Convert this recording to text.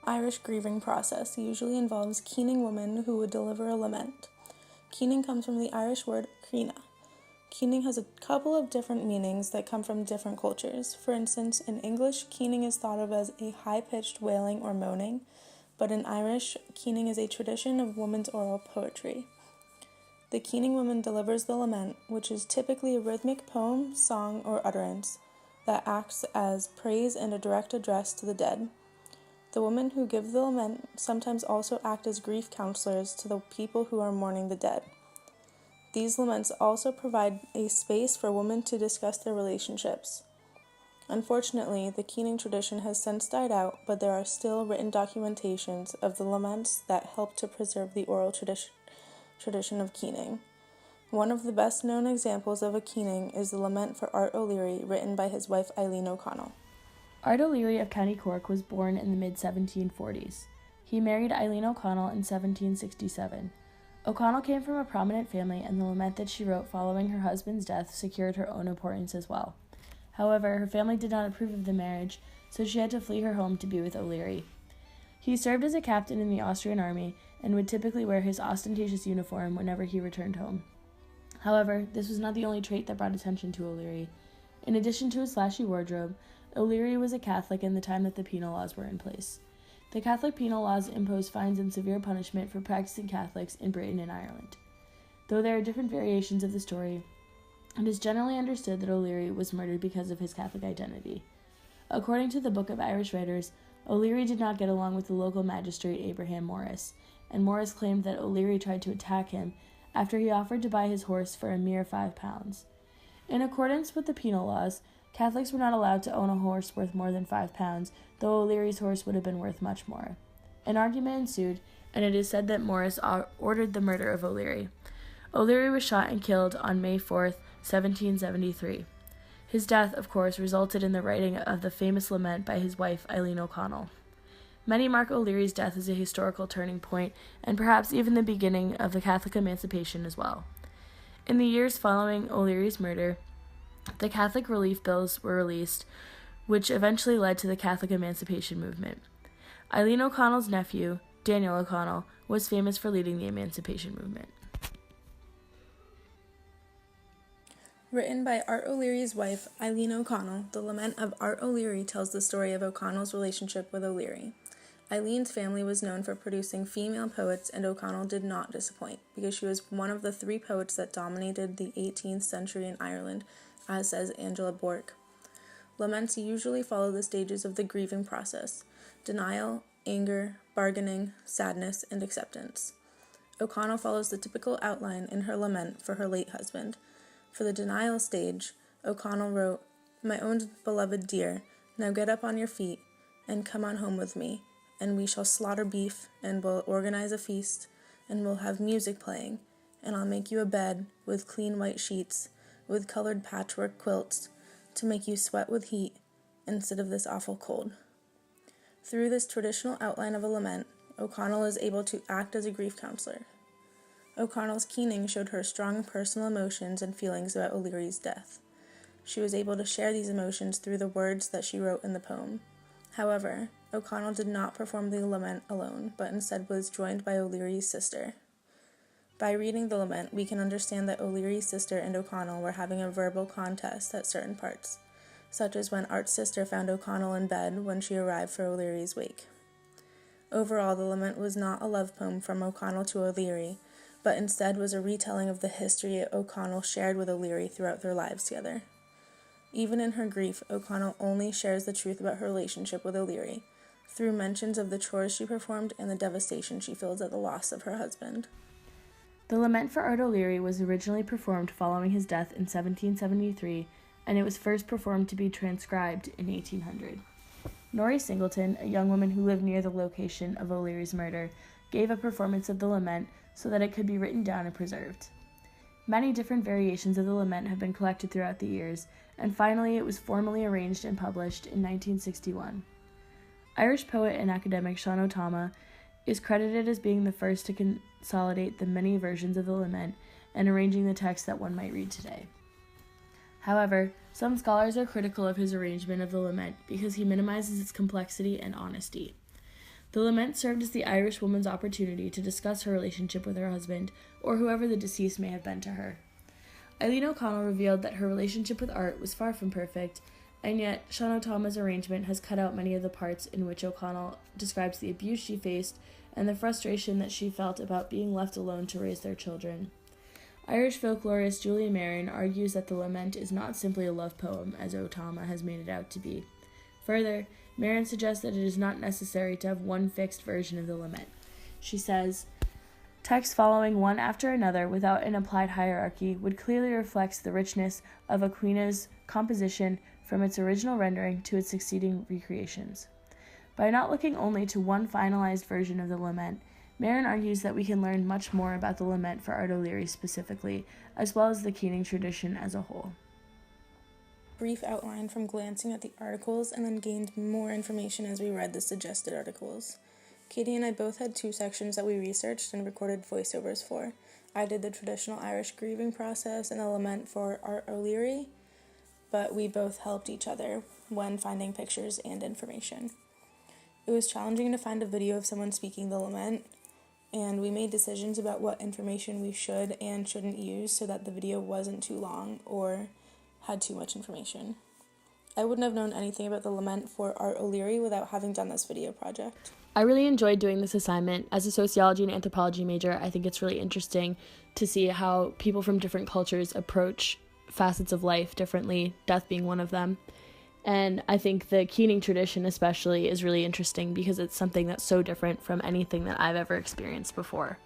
Irish grieving process usually involves keening women who would deliver a lament. Keening comes from the Irish word creena. Keening has a couple of different meanings that come from different cultures. For instance, in English, keening is thought of as a high-pitched wailing or moaning, but in Irish, keening is a tradition of women's oral poetry. The keening woman delivers the lament, which is typically a rhythmic poem, song, or utterance that acts as praise and a direct address to the dead. The women who give the lament sometimes also act as grief counselors to the people who are mourning the dead. These laments also provide a space for women to discuss their relationships. Unfortunately, the keening tradition has since died out, but there are still written documentations of the laments that help to preserve the oral tradition of keening. One of the best known examples of a keening is the Lament for Art O'Leary, written by his wife Eileen O'Connell. Art O'Leary of County Cork was born in the mid-1740s. He married Eileen O'Connell in 1767. O'Connell came from a prominent family, and the lament that she wrote following her husband's death secured her own importance as well. However, her family did not approve of the marriage, so she had to flee her home to be with O'Leary. He served as a captain in the Austrian army and would typically wear his ostentatious uniform whenever he returned home. However, this was not the only trait that brought attention to O'Leary. In addition to his flashy wardrobe, O'Leary was a Catholic in the time that the penal laws were in place. The Catholic penal laws imposed fines and severe punishment for practicing Catholics in Britain and Ireland. Though there are different variations of the story, it is generally understood that O'Leary was murdered because of his Catholic identity. According to the Book of Irish Writers, O'Leary did not get along with the local magistrate Abraham Morris, and Morris claimed that O'Leary tried to attack him after he offered to buy his horse for a mere £5. In accordance with the penal laws, Catholics were not allowed to own a horse worth more than £5, though O'Leary's horse would have been worth much more. An argument ensued, and it is said that Morris ordered the murder of O'Leary. O'Leary was shot and killed on May 4th, 1773. His death, of course, resulted in the writing of the famous lament by his wife, Eileen O'Connell. Many mark O'Leary's death as a historical turning point, and perhaps even the beginning of the Catholic emancipation as well. In the years following O'Leary's murder, the Catholic relief bills were released, which eventually led to the Catholic emancipation movement. Eileen O'Connell's nephew, Daniel O'Connell, was famous for leading the emancipation movement. Written by Art O'Leary's wife, Eileen O'Connell, the Lament of Art O'Leary tells the story of O'Connell's relationship with O'Leary. Eileen's family was known for producing female poets, and O'Connell did not disappoint, because she was one of the 3 poets that dominated the 18th century in Ireland, as says Angela Bork. Laments usually follow the stages of the grieving process: denial, anger, bargaining, sadness, and acceptance. O'Connell follows the typical outline in her lament for her late husband. For the denial stage, O'Connell wrote, "My own beloved dear, now get up on your feet and come on home with me, and we shall slaughter beef, and we'll organize a feast, and we'll have music playing, and I'll make you a bed with clean white sheets, with colored patchwork quilts, to make you sweat with heat instead of this awful cold." Through this traditional outline of a lament, O'Connell is able to act as a grief counselor. O'Connell's keening showed her strong personal emotions and feelings about O'Leary's death. She was able to share these emotions through the words that she wrote in the poem. However, O'Connell did not perform the lament alone, but instead was joined by O'Leary's sister. By reading the lament, we can understand that O'Leary's sister and O'Connell were having a verbal contest at certain parts, such as when Art's sister found O'Connell in bed when she arrived for O'Leary's wake. Overall, the lament was not a love poem from O'Connell to O'Leary, but instead was a retelling of the history O'Connell shared with O'Leary throughout their lives together. Even in her grief, O'Connell only shares the truth about her relationship with O'Leary, through mentions of the chores she performed and the devastation she feels at the loss of her husband. The Lament for Art O'Leary was originally performed following his death in 1773, and it was first performed to be transcribed in 1800. Norrie Singleton, a young woman who lived near the location of O'Leary's murder, gave a performance of the lament so that it could be written down and preserved. Many different variations of the lament have been collected throughout the years, and finally it was formally arranged and published in 1961. Irish poet and academic Sean O'Tama is credited as being the first to consolidate the many versions of the lament and arranging the text that one might read today. However, some scholars are critical of his arrangement of the lament because he minimizes its complexity and honesty. The lament served as the Irish woman's opportunity to discuss her relationship with her husband, or whoever the deceased may have been to her. Eileen O'Connell revealed that her relationship with art was far from perfect, and yet Sean O'Tama's arrangement has cut out many of the parts in which O'Connell describes the abuse she faced and the frustration that she felt about being left alone to raise their children. Irish folklorist Julia Marin argues that the lament is not simply a love poem, as O'Tama has made it out to be. Further, Marin suggests that it is not necessary to have one fixed version of the lament. She says, "Text following one after another without an applied hierarchy would clearly reflect the richness of Aquina's composition from its original rendering to its succeeding recreations. By not looking only to one finalized version of the lament, Marin argues that we can learn much more about the lament for Art O'Leary specifically, as well as the Keating tradition as a whole." Brief outline from glancing at the articles and then gained more information as we read the suggested articles. Katie and I both had 2 sections that we researched and recorded voiceovers for. I did the traditional Irish grieving process and the lament for Art O'Leary, but we both helped each other when finding pictures and information. It was challenging to find a video of someone speaking the lament, and we made decisions about what information we should and shouldn't use so that the video wasn't too long or had too much information. I wouldn't have known anything about the lament for Art O'Leary without having done this video project. I really enjoyed doing this assignment. As a sociology and anthropology major, I think it's really interesting to see how people from different cultures approach facets of life differently, death being one of them. And I think the Keating tradition especially is really interesting because it's something that's so different from anything that I've ever experienced before.